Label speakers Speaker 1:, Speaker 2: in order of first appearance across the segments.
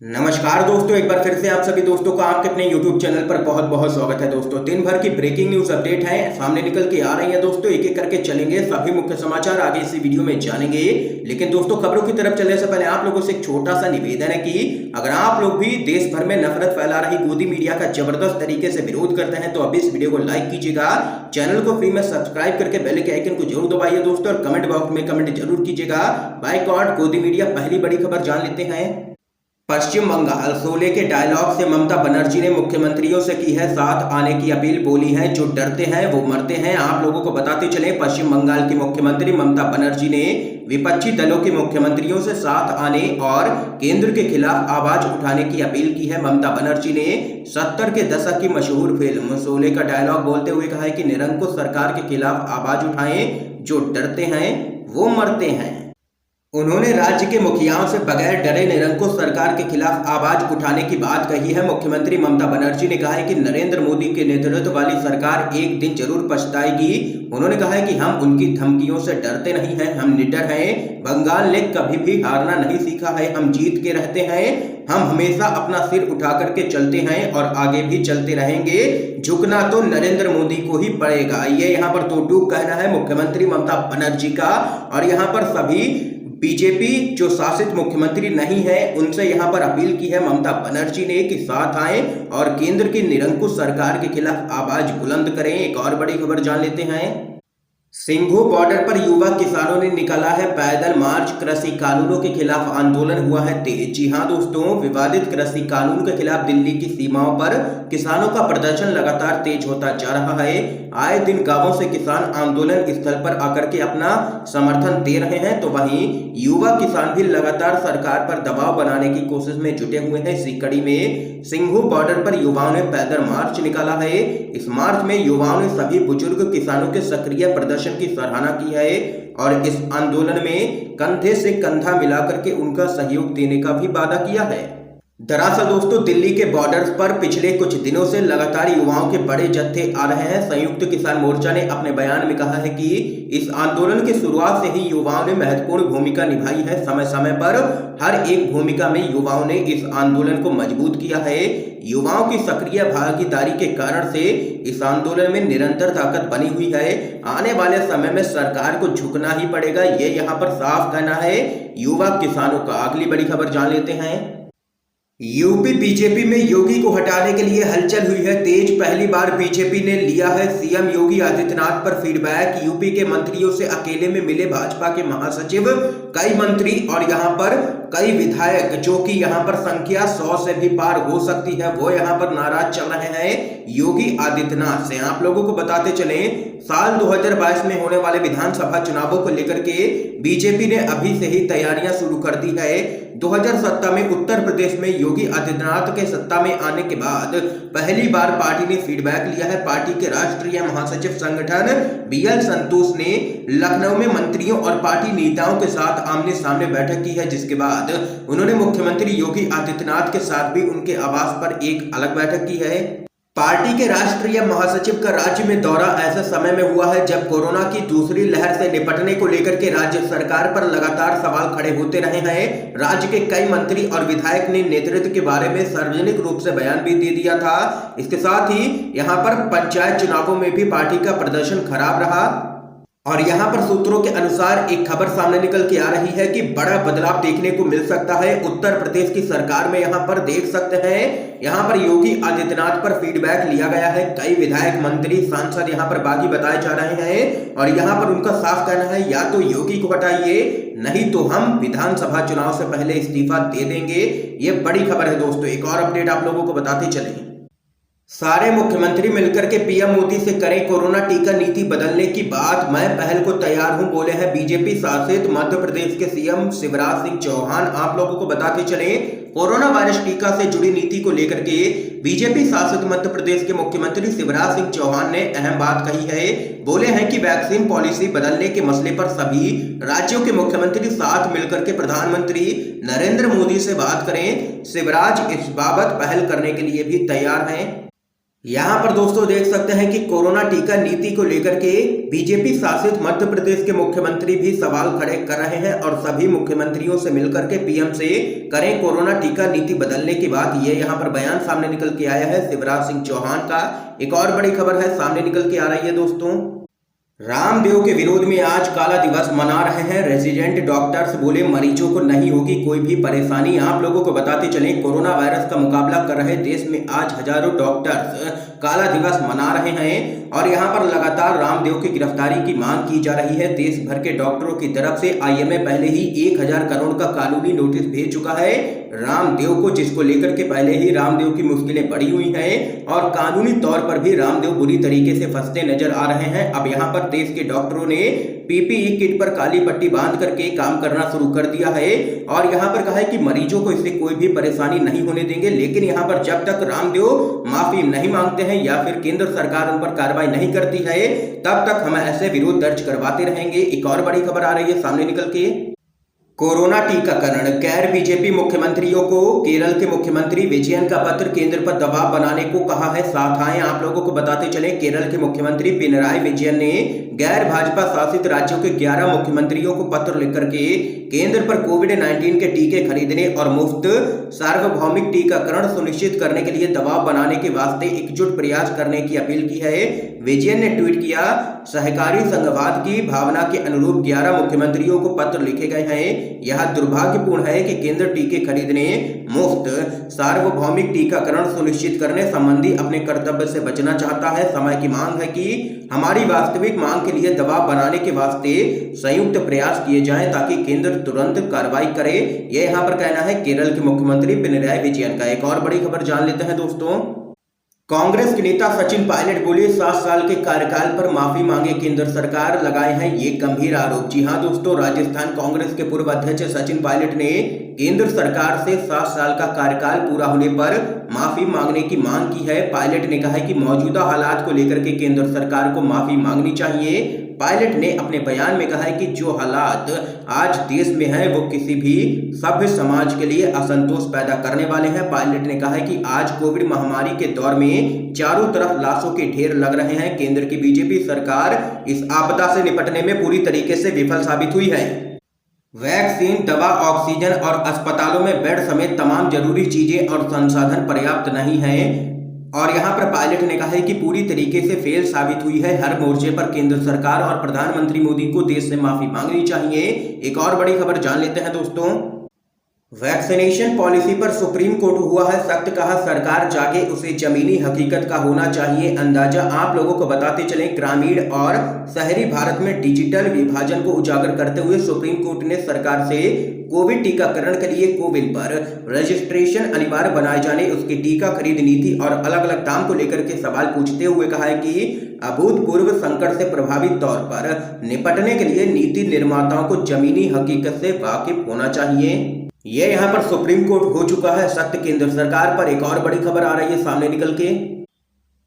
Speaker 1: नमस्कार दोस्तों, एक बार फिर से आप सभी दोस्तों का आपके अपने YouTube चैनल पर बहुत बहुत स्वागत है। दोस्तों दिन भर की ब्रेकिंग न्यूज अपडेट है सामने निकल के आ रही है। दोस्तों एक एक करके चलेंगे, सभी मुख्य समाचार आगे इसी वीडियो में जानेंगे। लेकिन दोस्तों खबरों की तरफ चलने से पहले आप लोगों से एक छोटा सा निवेदन है कि अगर आप लोग भी देश भर में नफरत फैला रही गोदी मीडिया का जबरदस्त तरीके से विरोध करते हैं तो अभी इस वीडियो को लाइक कीजिएगा, चैनल को फ्री में सब्सक्राइब करके बेल के आइकन को जरूर दबाइए दोस्तों, और कमेंट बॉक्स में कमेंट जरूर कीजिएगा। बायकॉट गोदी मीडिया, पहली बड़ी खबर जान लेते हैं। पश्चिम बंगाल शोले के डायलॉग से ममता बनर्जी ने मुख्यमंत्रियों से की है साथ आने की अपील। बोली है जो डरते हैं वो मरते हैं। आप लोगों को बताते चले, पश्चिम बंगाल की मुख्यमंत्री ममता बनर्जी ने विपक्षी दलों के मुख्यमंत्रियों से साथ आने और केंद्र के खिलाफ आवाज उठाने की अपील की है। ममता बनर्जी ने 70 के दशक की मशहूर फिल्म शोले का डायलॉग बोलते हुए कहा है कि निरंकुश सरकार के खिलाफ आवाज उठाएं, जो डरते हैं वो मरते हैं। उन्होंने राज्य के मुखियाओं से बगैर डरे निरंकुश सरकार के खिलाफ आवाज उठाने की बात कही है। मुख्यमंत्री ममता बनर्जी ने कहा है कि नरेंद्र मोदी के नेतृत्व वाली सरकार एक दिन जरूर पछताएगी। उन्होंने कहा है कि हम उनकी धमकियों से डरते नहीं हैं, हम निडर हैं। बंगाल ने कभी भी हारना नहीं सीखा है, हम जीत के रहते हैं। हम हमेशा अपना सिर उठा करके चलते हैं और आगे भी चलते रहेंगे। झुकना तो नरेंद्र मोदी को ही पड़ेगा। ये यहाँ पर तो टूक कहना है मुख्यमंत्री ममता बनर्जी का। और यहाँ पर सभी बीजेपी जो शासित मुख्यमंत्री नहीं है उनसे यहां पर अपील की है ममता बनर्जी ने कि साथ आएं और केंद्र की निरंकुश सरकार के खिलाफ आवाज बुलंद करें। एक और बड़ी खबर जान लेते हैं। सिंघू बॉर्डर पर युवा किसानों ने निकाला है पैदल मार्च। कृषि कानूनों के खिलाफ आंदोलन हुआ है तेज। जी हां दोस्तों, विवादित कृषि कानून के खिलाफ दिल्ली की सीमाओं पर किसानों का प्रदर्शन लगातार तेज होता जा रहा है। आए दिन गांवों से किसान आंदोलन स्थल पर आकर के अपना समर्थन दे रहे हैं, तो वहीं युवा किसान भी लगातार सरकार पर दबाव बनाने की कोशिश में जुटे हुए हैं। इसी कड़ी में सिंघू बॉर्डर पर युवाओं ने पैदल मार्च निकाला है। इस मार्च में युवाओं ने सभी बुजुर्ग किसानों के सक्रिय प्रदर्शन की सराहना की है और इस आंदोलन में कंधे से कंधा मिलाकर के उनका सहयोग देने का भी वादा किया है। दरअसल दोस्तों दिल्ली के बॉर्डर्स पर पिछले कुछ दिनों से लगातार युवाओं के बड़े जत्थे आ रहे हैं। संयुक्त किसान मोर्चा ने अपने बयान में कहा है कि इस आंदोलन की शुरुआत से ही युवाओं ने महत्वपूर्ण भूमिका निभाई है। समय समय पर हर एक भूमिका में युवाओं ने इस आंदोलन को मजबूत किया है। युवाओं की सक्रिय भागीदारी के कारण से इस आंदोलन में निरंतर ताकत बनी हुई है। आने वाले समय में सरकार को झुकना ही पड़ेगा, ये यहाँ पर साफ कहना है युवा किसानों का। अगली बड़ी खबर जान लेते हैं। यूपी बीजेपी में योगी को हटाने के लिए हलचल हुई है तेज। पहली बार बीजेपी ने लिया है सीएम योगी आदित्यनाथ पर फीडबैक। यूपी के मंत्रियों से अकेले में मिले भाजपा के महासचिव, कई मंत्री और यहां पर कई विधायक, जो कि यहां पर संख्या 100 से भी पार हो सकती है, वो यहां पर नाराज चल रहे हैं योगी आदित्यनाथ से। आप लोगों को बताते चले, साल 2022 में होने वाले विधानसभा चुनावों को लेकर के बीजेपी ने अभी से ही तैयारियां शुरू कर दी है। 2017 में उत्तर प्रदेश में योगी आदित्यनाथ के सत्ता में आने के बाद पहली बार पार्टी ने फीडबैक लिया है। पार्टी के राष्ट्रीय महासचिव संगठन बीएल संतोष ने लखनऊ में मंत्रियों और पार्टी नेताओं के साथ आमने सामने बैठक की है, जिसके बाद उन्होंने मुख्यमंत्री योगी आदित्यनाथ के साथ भी उनके आवास पर एक अलग बैठक की है। पार्टी के राष्ट्रीय महासचिव का राज्य में दौरा ऐसे समय में हुआ है जब कोरोना की दूसरी लहर से निपटने को लेकर के राज्य सरकार पर लगातार सवाल खड़े होते रहे हैं। राज्य के कई मंत्री और विधायक ने नेतृत्व के बारे में सार्वजनिक रूप से बयान भी दे दिया था। इसके साथ ही यहां पर पंचायत चुनावों में भी पार्टी का प्रदर्शन खराब रहा। और यहां पर सूत्रों के अनुसार एक खबर सामने निकल के आ रही है कि बड़ा बदलाव देखने को मिल सकता है उत्तर प्रदेश की सरकार में। यहां पर देख सकते हैं, यहां पर योगी आदित्यनाथ पर फीडबैक लिया गया है। कई विधायक, मंत्री, सांसद यहां पर बागी बताए जा रहे हैं और यहां पर उनका साफ कहना है या तो योगी को हटाइए, नहीं तो हम विधानसभा चुनाव से पहले इस्तीफा दे देंगे। ये बड़ी खबर है दोस्तों। एक और अपडेट आप लोगों को बताते चलें। सारे मुख्यमंत्री मिलकर के पीएम मोदी से करें कोरोना टीका नीति बदलने की बात, मैं पहल को तैयार हूं, बोले हैं बीजेपी शासित मध्य प्रदेश के सीएम शिवराज सिंह चौहान। आप लोगों को बताते चले, कोरोना वायरस टीका से जुड़ी नीति को लेकर के बीजेपी शासित मध्य प्रदेश के मुख्यमंत्री शिवराज सिंह चौहान ने अहम बात कही है। बोले हैं कि वैक्सीन पॉलिसी बदलने के मसले पर सभी राज्यों के मुख्यमंत्री साथ मिलकर के प्रधानमंत्री नरेंद्र मोदी से बात करें। शिवराज इस बाबत पहल करने के लिए भी तैयार हैं। यहाँ पर दोस्तों देख सकते हैं कि कोरोना टीका नीति को लेकर के बीजेपी शासित मध्य प्रदेश के मुख्यमंत्री भी सवाल खड़े कर रहे हैं और सभी मुख्यमंत्रियों से मिलकर के पीएम से करें कोरोना टीका नीति बदलने की बात। ये यहाँ पर बयान सामने निकल के आया है शिवराज सिंह चौहान का। एक और बड़ी खबर है सामने निकल के आ रही है दोस्तों, रामदेव के विरोध में आज काला दिवस मना रहे हैं रेजिडेंट डॉक्टर्स। बोले मरीजों को नहीं होगी कोई भी परेशानी। आप लोगों को बताते चलें कोरोना वायरस का मुकाबला कर रहे देश में आज हजारों डॉक्टर्स काला दिवस मना रहे हैं और यहां पर लगातार रामदेव की गिरफ्तारी की मांग की जा रही है। देश भर के डॉक्टरों की तरफ से आईएमए पहले ही 1000 करोड़ का कानूनी नोटिस भेज चुका है रामदेव को, जिसको लेकर के पहले ही रामदेव की मुश्किलें बढ़ी हुई हैं और कानूनी तौर पर भी रामदेव बुरी तरीके से फंसते नजर आ रहे हैं। अब यहाँ पर देश के डॉक्टरों ने पीपीई किट पर काली पट्टी बांध करके काम करना शुरू कर दिया है और यहाँ पर कहा है कि मरीजों को इससे कोई भी परेशानी नहीं होने देंगे। लेकिन यहाँ पर जब तक रामदेव माफी नहीं मांगते हैं या फिर केंद्र सरकार उन पर कार्रवाई नहीं करती है तब तक हम ऐसे विरोध दर्ज करवाते रहेंगे। एक और बड़ी खबर आ रही है सामने निकल के, कोरोना टीकाकरण गैर बीजेपी मुख्यमंत्रियों को केरल के मुख्यमंत्री विजयन का पत्र, केंद्र पर दबाव बनाने को कहा है। साथ आए आप लोगों को बताते चले केरल के मुख्यमंत्री पिनराई विजयन ने गैर भाजपा शासित राज्यों के 11 मुख्यमंत्रियों को पत्र लिखकर के केंद्र पर कोविड-19 के टीके खरीदने और मुफ्त सार्वभौमिक टीकाकरण सुनिश्चित करने के लिए दबाव बनाने के वास्ते एकजुट प्रयास करने की अपील की है। विजयन ने ट्वीट किया, सहकारी संघवाद की भावना के अनुरूप 11 मुख्यमंत्रियों को पत्र लिखे गए हैं। यह दुर्भाग्यपूर्ण है कि केंद्र टीके खरीदने, मुफ्त सार्वभौमिक टीकाकरण सुनिश्चित करने संबंधी अपने कर्तव्य से बचना चाहता है। समय की मांग है कि हमारी वास्तविक मांग के लिए दबाव बनाने के वास्ते संयुक्त प्रयास किए जाएं ताकि केंद्र तुरंत कार्रवाई करे। यह यहाँ पर कहना है केरल के मुख्यमंत्री पिनराई विजयन का। एक और बड़ी खबर जान लेते हैं दोस्तों, कांग्रेस के नेता सचिन पायलट बोले 7 साल के कार्यकाल पर माफी मांगे केंद्र सरकार, लगाए हैं ये गंभीर आरोप। जी हां दोस्तों, राजस्थान कांग्रेस के पूर्व अध्यक्ष सचिन पायलट ने केंद्र सरकार से 7 साल का कार्यकाल पूरा होने पर माफी मांगने की मांग की है। पायलट ने कहा है कि मौजूदा हालात को लेकर के केंद्र सरकार को माफी मांगनी चाहिए। पायलट ने अपने बयान में कहा है कि जो हालात आज देश में है वो किसी भी सभ्य समाज के लिए असंतोष पैदा करने वाले हैं। पायलट ने कहा है कि आज कोविड महामारी के दौर में चारों तरफ लाशों के ढेर लग रहे हैं। केंद्र की बीजेपी सरकार इस आपदा से निपटने में पूरी तरीके से विफल साबित हुई है। वैक्सीन, दवा, ऑक्सीजन और अस्पतालों में बेड समेत तमाम जरूरी चीजें और संसाधन पर्याप्त नहीं हैं और यहाँ पर पायलट ने कहा है कि पूरी तरीके से फेल साबित हुई है। हर मोर्चे पर केंद्र सरकार और प्रधानमंत्री मोदी को देश से माफी मांगनी चाहिए। एक और बड़ी खबर जान लेते हैं दोस्तों, वैक्सीनेशन पॉलिसी पर सुप्रीम कोर्ट हुआ है सख्त, कहा सरकार जागे उसे जमीनी हकीकत का होना चाहिए अंदाजा। आप लोगों को बताते चलें ग्रामीण और शहरी भारत में डिजिटल विभाजन को उजागर करते हुए सुप्रीम कोर्ट ने सरकार से कोविड टीकाकरण के लिए कोविन पर रजिस्ट्रेशन अनिवार्य बनाए जाने, उसकी टीका खरीद नीति और अलग अलग दाम को लेकर के सवाल पूछते हुए कहा है कि अभूतपूर्व संकट से प्रभावी तौर पर निपटने के लिए नीति निर्माताओं को जमीनी हकीकत से वाकिफ होना चाहिए। ये यहाँ पर सुप्रीम कोर्ट हो चुका है सख्त केंद्र सरकार पर। एक और बड़ी खबर आ रही है सामने निकल के,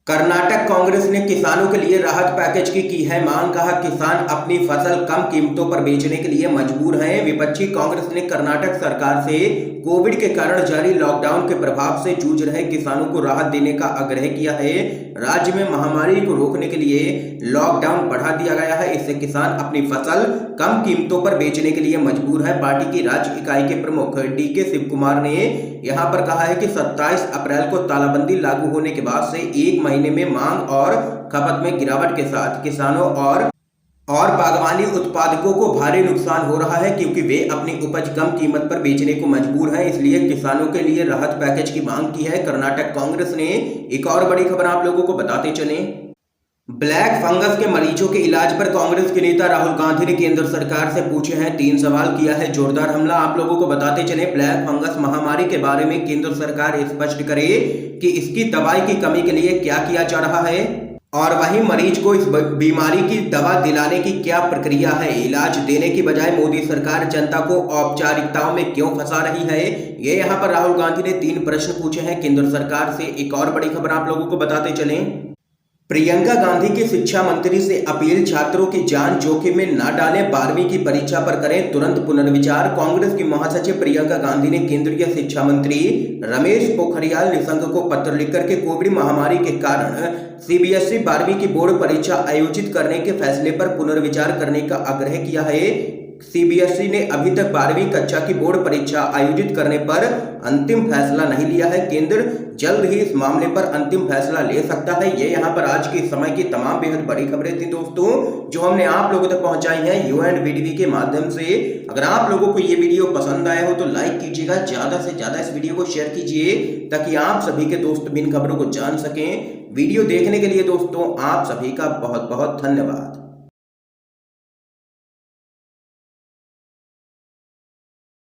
Speaker 1: कर्नाटक कांग्रेस ने किसानों के लिए राहत पैकेज की है मांग, कहा किसान अपनी फसल कम कीमतों पर बेचने के लिए मजबूर हैं। विपक्षी कांग्रेस ने कर्नाटक सरकार से कोविड के कारण जारी लॉकडाउन के प्रभाव से जूझ रहे किसानों को राहत देने का आग्रह किया है। राज्य में महामारी को रोकने के लिए लॉकडाउन बढ़ा दिया गया है, इससे किसान अपनी फसल कम कीमतों पर बेचने के लिए मजबूर है। पार्टी की राज्य इकाई के प्रमुख डीके शिव कुमार ने यहां पर कहा है कि 27 अप्रैल को तालाबंदी लागू होने के बाद से 1 महीने में मांग और खपत में गिरावट के साथ किसानों और बागवानी उत्पादकों को भारी नुकसान हो रहा है क्योंकि वे अपनी उपज कम कीमत पर बेचने को मजबूर हैं। इसलिए किसानों के लिए राहत पैकेज की मांग की है कर्नाटक कांग्रेस ने। एक और बड़ी खबर आप लोगों को बताते चलें, ब्लैक फंगस के मरीजों के इलाज पर कांग्रेस के नेता राहुल गांधी ने केंद्र सरकार से पूछे हैं 3 सवाल, किया है जोरदार हमला। आप लोगों को बताते चले ब्लैक फंगस महामारी के बारे में केंद्र सरकार स्पष्ट करे कि इसकी दवाई की कमी के लिए क्या किया जा रहा है और वहीं मरीज को इस बीमारी की दवा दिलाने की क्या प्रक्रिया है। इलाज देने की बजाय मोदी सरकार जनता को औपचारिकताओं में क्यों फंसा रही है। ये यहाँ पर राहुल गांधी ने 3 प्रश्न पूछे हैं केंद्र सरकार से। एक और बड़ी खबर आप लोगों को बताते चलें, प्रियंका गांधी की शिक्षा मंत्री से अपील, छात्रों की जान जोखिम में न डालें, 12वीं की परीक्षा पर करें तुरंत पुनर्विचार। कांग्रेस की महासचिव प्रियंका गांधी ने केंद्रीय शिक्षा मंत्री रमेश पोखरियाल निशंक को पत्र लिखकर के कोविड महामारी के कारण सीबीएसई 12वीं की बोर्ड परीक्षा आयोजित करने के फैसले पर पुनर्विचार करने का आग्रह किया है। सीबीएसई ने अभी तक 12वीं कक्षा की बोर्ड परीक्षा आयोजित करने पर अंतिम फैसला नहीं लिया है। केंद्र जल्द ही इस मामले पर अंतिम फैसला ले सकता है। ये यहाँ पर आज के समय की तमाम बेहद बड़ी खबरें थी दोस्तों, जो हमने आप लोगों तक पहुंचाई हैं यू&वीटीवी के माध्यम से। अगर आप लोगों को ये वीडियो पसंद आया हो तो लाइक कीजिएगा, ज्यादा से ज्यादा इस वीडियो को शेयर कीजिए ताकि आप सभी के दोस्त इन खबरों को जान सकें। वीडियो देखने के लिए दोस्तों आप सभी का बहुत बहुत धन्यवाद।